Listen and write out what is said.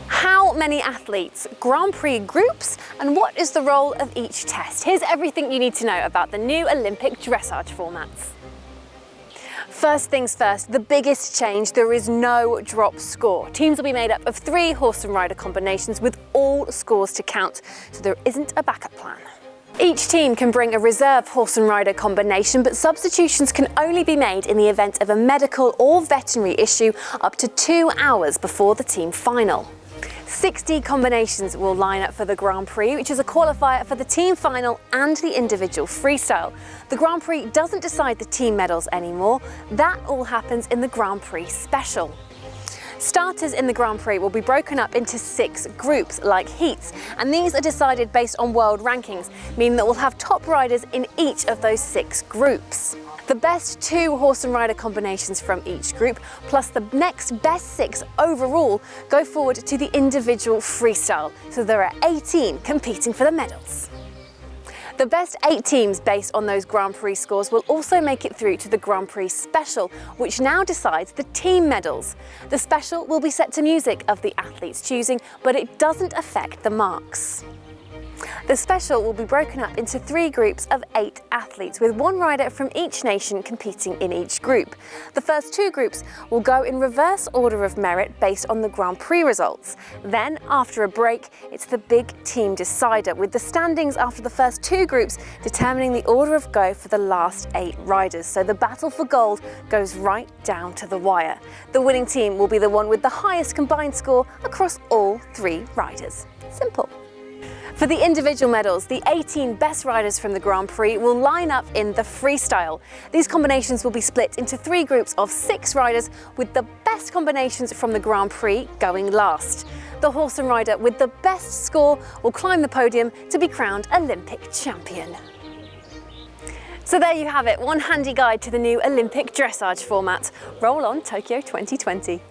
How many athletes, Grand Prix groups, and what is the role of each test? Here's everything you need to know about the new Olympic dressage formats. First things first, the biggest change, there is no drop score. Teams will be made up of 3 horse and rider combinations with all scores to count, so there isn't a backup plan. Each team can bring a reserve horse and rider combination, but substitutions can only be made in the event of a medical or veterinary issue up to 2 hours before the team final. 60 combinations will line up for the Grand Prix, which is a qualifier for the team final and the individual freestyle. The Grand Prix doesn't decide the team medals anymore. That all happens in the Grand Prix special. Starters in the Grand Prix will be broken up into 6 groups, like heats, and these are decided based on world rankings, meaning that we'll have top riders in each of those 6 groups. The best 2 horse and rider combinations from each group, plus the next best 6 overall, go forward to the individual freestyle, so there are 18 competing for the medals. The best 8 teams based on those Grand Prix scores will also make it through to the Grand Prix Special, which now decides the team medals. The Special will be set to music of the athlete's choosing, but it doesn't affect the marks. The Special will be broken up into 3 groups of 8 athletes, with 1 rider from each nation competing in each group. The first 2 groups will go in reverse order of merit based on the Grand Prix results. Then, after a break, it's the big team decider, with the standings after the first 2 groups determining the order of go for the last 8 riders. So the battle for gold goes right down to the wire. The winning team will be the one with the highest combined score across all 3 riders. Simple. For the individual medals, the 18 best riders from the Grand Prix will line up in the freestyle. These combinations will be split into 3 groups of 6 riders, with the best combinations from the Grand Prix going last. The horse and rider with the best score will climb the podium to be crowned Olympic champion. So there you have it, one handy guide to the new Olympic dressage format. Roll on Tokyo 2020.